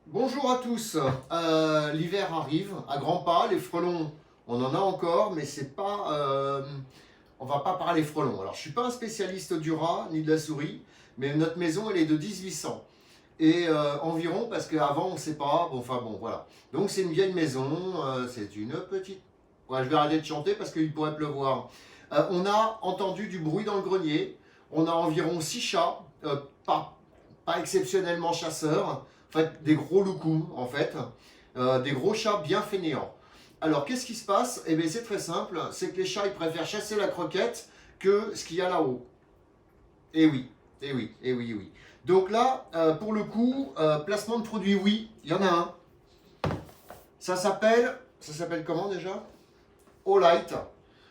Bonjour à tous. L'hiver arrive à grands pas. Les frelons, on en a encore, mais c'est pas. On va pas parler frelons. Alors, je suis pas un spécialiste du rat ni de la souris, mais notre maison, elle est de 1800 et environ, parce qu'avant, on ne sait pas. Bon, enfin bon, voilà. Donc, c'est une vieille maison. C'est une petite. Ouais, je vais arrêter de chanter parce qu'il pourrait pleuvoir. On a entendu du bruit dans le grenier. On a environ 6 chats, pas exceptionnellement chasseurs. En fait, des gros loukoums, en fait. Des gros chats bien fainéants. Alors, qu'est-ce qui se passe? Eh bien, c'est très simple. C'est que les chats, ils préfèrent chasser la croquette que ce qu'il y a là-haut. Eh oui, eh oui, eh oui, eh oui. Donc là, pour le coup, placement de produit, oui, il y en a un. Ça s'appelle comment déjà? Olight.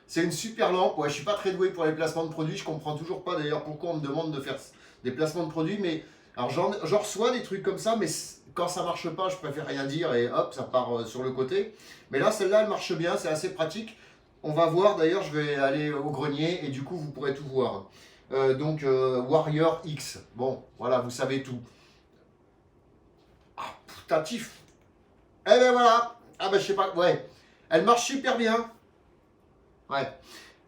C'est une super lampe. Ouais, je suis pas très doué pour les placements de produits. Je comprends toujours pas d'ailleurs pourquoi on me demande de faire des placements de produits. Mais alors j'en reçois des trucs comme ça, mais quand ça marche pas, je préfère rien dire et hop, ça part sur le côté. Mais là, celle-là, elle marche bien, c'est assez pratique. On va voir. D'ailleurs, je vais aller au grenier et du coup, vous pourrez tout voir. Warrior X. Bon, voilà, vous savez tout. Ah, putatif. Eh ben voilà. Ah ben je sais pas. Ouais, elle marche super bien. Ouais.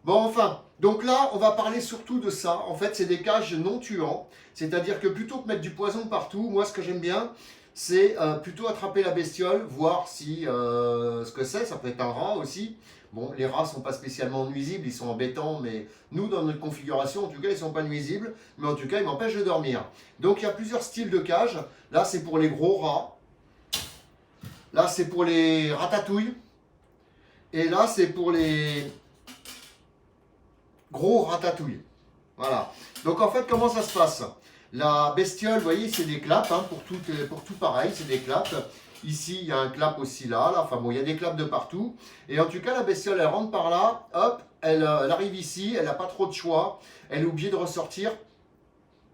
Bon, enfin, donc là, on va parler surtout de ça. En fait, c'est des cages non tuants. C'est-à-dire que plutôt que mettre du poison partout, moi, ce que j'aime bien, c'est plutôt attraper la bestiole, voir si ce que c'est. Ça peut être un rat aussi. Bon, les rats sont pas spécialement nuisibles, ils sont embêtants, mais nous, dans notre configuration, en tout cas, ils sont pas nuisibles. Mais en tout cas, ils m'empêchent de dormir. Donc, il y a plusieurs styles de cages. Là, c'est pour les gros rats. Là, c'est pour les ratatouilles. Et là, c'est pour les gros ratatouilles. Voilà. Donc en fait, comment ça se passe? La bestiole, vous voyez, c'est des claps, hein, pour tout pareil, c'est des claps. Ici, il y a un clap aussi là. Enfin bon, il y a des claps de partout. Et en tout cas, la bestiole, elle rentre par là, hop, elle arrive ici, elle n'a pas trop de choix. Elle est obligée de ressortir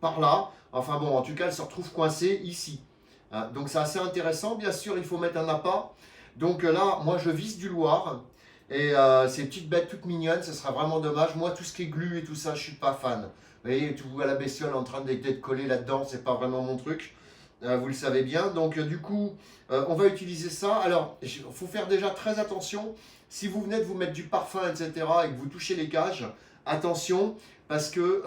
par là. Enfin bon, en tout cas, elle se retrouve coincée ici. Hein, donc c'est assez intéressant. Bien sûr, il faut mettre un appât. Donc là, moi, je vise du Loir. Et ces petites bêtes toutes mignonnes, ce sera vraiment dommage. Moi, tout ce qui est glu et tout ça, je suis pas fan. Vous voyez, tu vois la bestiole en train d'être collée là-dedans, c'est pas vraiment mon truc. Vous le savez bien. Donc, du coup, on va utiliser ça. Alors, il faut faire déjà très attention. Si vous venez de vous mettre du parfum, etc., et que vous touchez les cages, attention, parce que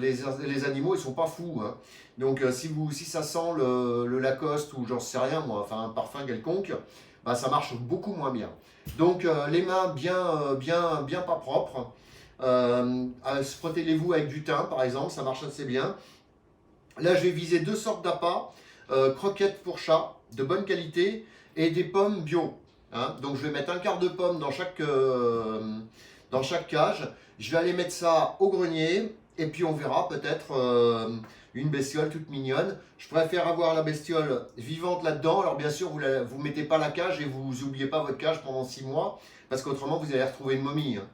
les animaux, ils sont pas fous. Hein. Donc, si ça sent le Lacoste ou j'en sais rien, moi, enfin un parfum quelconque, bah, ça marche beaucoup moins bien. Donc, les mains bien pas propres. Frottez-les-vous avec du thym, par exemple, ça marche assez bien. Là, je vais viser deux sortes d'appâts, croquettes pour chat, de bonne qualité, et des pommes bio. Hein. Donc, je vais mettre un quart de pomme dans chaque cage. Je vais aller mettre ça au grenier, et puis on verra peut-être une bestiole toute mignonne. Je préfère avoir la bestiole vivante là-dedans. Alors, bien sûr, vous ne mettez pas la cage et vous n'oubliez pas votre cage pendant 6 mois, parce qu'autrement, vous allez retrouver une momie. Hein.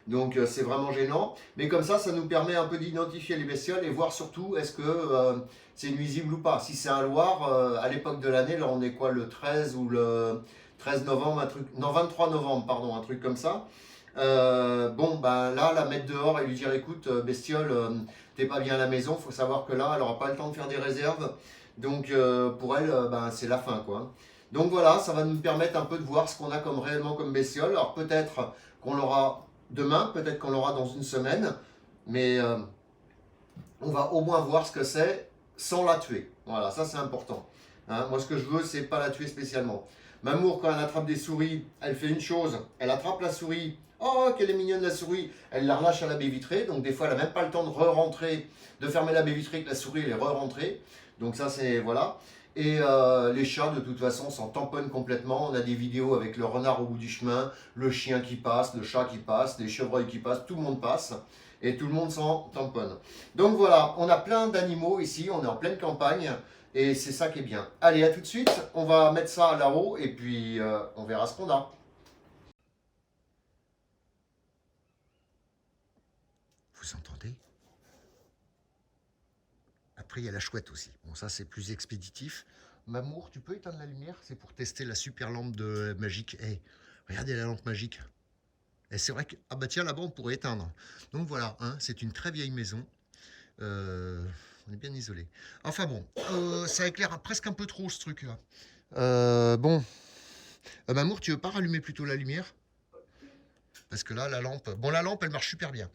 Donc c'est vraiment gênant. Mais comme ça nous permet un peu d'identifier les bestioles et voir surtout est-ce que c'est nuisible ou pas. Si c'est un Loir, à l'époque de l'année, là on est quoi, le 13 ou le 13 novembre, un truc, non 23 novembre, pardon, un truc comme ça. Bon, ben là, la mettre dehors et lui dire écoute, bestiole, t'es pas bien à la maison, faut savoir que là, elle aura pas le temps de faire des réserves. Donc pour elle, ben, c'est la fin quoi. Donc voilà, ça va nous permettre un peu de voir ce qu'on a comme réellement comme bestiole. Alors peut-être qu'on l'aura demain, peut-être qu'on l'aura dans une semaine, mais on va au moins voir ce que c'est sans la tuer. Voilà, ça c'est important. Hein, moi ce que je veux, c'est pas la tuer spécialement. Mamour, quand elle attrape des souris, elle fait une chose, elle attrape la souris, oh qu'elle est mignonne la souris, elle la relâche à la baie vitrée, donc des fois elle n'a même pas le temps de re-rentrer, de fermer la baie vitrée, que la souris elle est re-rentrée. Donc ça c'est, voilà. Et les chats, de toute façon, s'en tamponnent complètement. On a des vidéos avec le renard au bout du chemin, le chien qui passe, le chat qui passe, les chevreuils qui passent, tout le monde passe. Et tout le monde s'en tamponne. Donc voilà, on a plein d'animaux ici, on est en pleine campagne. Et c'est ça qui est bien. Allez, à tout de suite. On va mettre ça là-haut et puis on verra ce qu'on a. Vous entendez? Après, il y a la chouette aussi. Bon, ça, c'est plus expéditif. Mamour, tu peux éteindre la lumière? C'est pour tester la super lampe de magique. Hey, regardez la lampe magique. Et c'est vrai que, ah bah tiens, là-bas, on pourrait éteindre. Donc voilà, hein, c'est une très vieille maison. Euh, On est bien isolé. Enfin bon, ça éclaire presque un peu trop ce truc-là. Bon, Mamour, tu veux pas rallumer plutôt la lumière? Parce que là, la lampe... Bon, la lampe, elle marche super bien.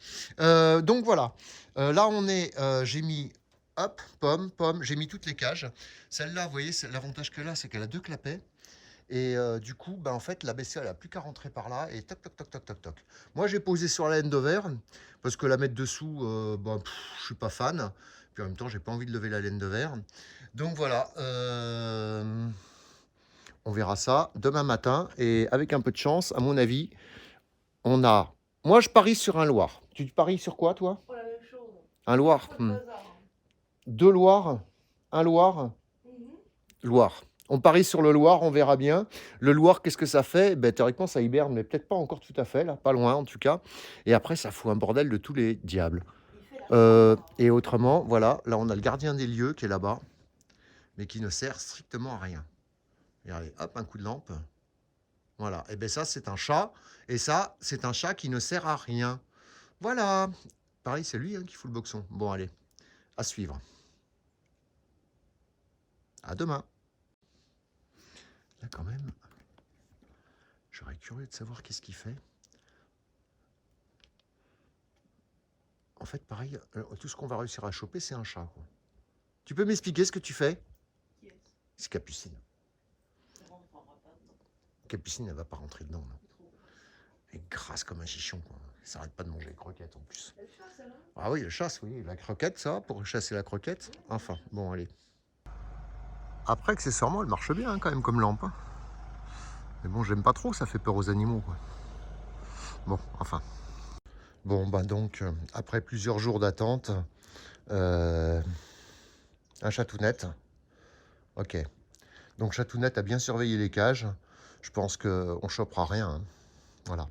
Donc voilà. Là, on est... j'ai mis... Hop, pomme, pomme. J'ai mis toutes les cages. Celle-là, vous voyez, l'avantage qu'elle a, c'est qu'elle a 2 clapets. Et du coup, bah, en fait, la bestiole n'a plus qu'à rentrer par là. Et toc, toc, toc, toc, toc, toc. Moi, j'ai posé sur la laine d'over. Parce que la mettre dessous, bah, je suis pas fan. Puis en même temps, j'ai pas envie de lever la laine de verre. Donc voilà. On verra ça demain matin. Et avec un peu de chance, à mon avis... On a... Moi, je parie sur un Loir. Tu paries sur quoi, toi? Oh, la même chose. Un Loir. Bazar, hein. 2 Loirs. Un Loir. Loir. On parie sur le Loir, on verra bien. Le Loir, qu'est-ce que ça fait? Ben, théoriquement, ça hiberne, mais peut-être pas encore tout à fait, là, pas loin en tout cas. Et après, ça fout un bordel de tous les diables. Et autrement, voilà, là, on a le gardien des lieux qui est là-bas, mais qui ne sert strictement à rien. Regardez, hop, un coup de lampe. Voilà, et bien ça, c'est un chat. Et ça, c'est un chat qui ne sert à rien. Voilà. Pareil, c'est lui hein, qui fout le boxon. Bon, allez, à suivre. À demain. Là, quand même, je serais curieux de savoir qu'est-ce qu'il fait. En fait, pareil, tout ce qu'on va réussir à choper, c'est un chat. Quoi. Tu peux m'expliquer ce que tu fais? Yes. C'est Capucine. Capucine, elle va pas rentrer dedans. Non. Elle est grasse comme un chichon. Quoi. Elle s'arrête pas de manger les croquettes en plus. Elle chasse, elle, hein? Ah oui, elle chasse, oui. La croquette, ça, pour chasser la croquette. Enfin, bon, allez. Après, accessoirement, elle marche bien hein, quand même comme lampe. Hein. Mais bon, j'aime pas trop, ça fait peur aux animaux. Quoi. Bon, enfin. Bon, bah donc, après plusieurs jours d'attente, un chatounette. Ok. Donc, chatounette a bien surveillé les cages. Je pense qu'on ne chopera rien. Hein. Voilà.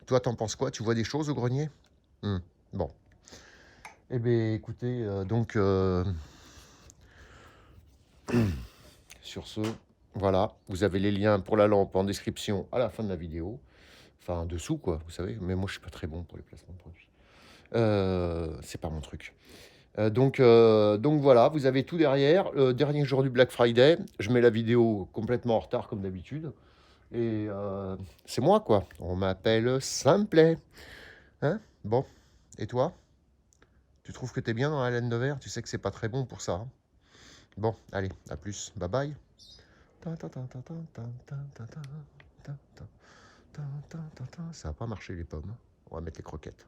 Toi, t'en penses quoi? Tu vois des choses au grenier? Bon. Eh bien, écoutez, donc... sur ce, voilà. Vous avez les liens pour la lampe en description à la fin de la vidéo. Enfin, en dessous, quoi, vous savez. Mais moi, je suis pas très bon pour les placements de produits. C'est pas mon truc. Donc voilà, vous avez tout derrière. Dernier jour du Black Friday. Je mets la vidéo complètement en retard, comme d'habitude. Et c'est moi, quoi. On m'appelle Simplet. Hein? Bon. Et toi? Tu trouves que t'es bien dans la laine de verre? Tu sais que c'est pas très bon pour ça. Hein? Bon, allez, à plus. Bye bye. Ça va pas marcher les pommes. On va mettre les croquettes.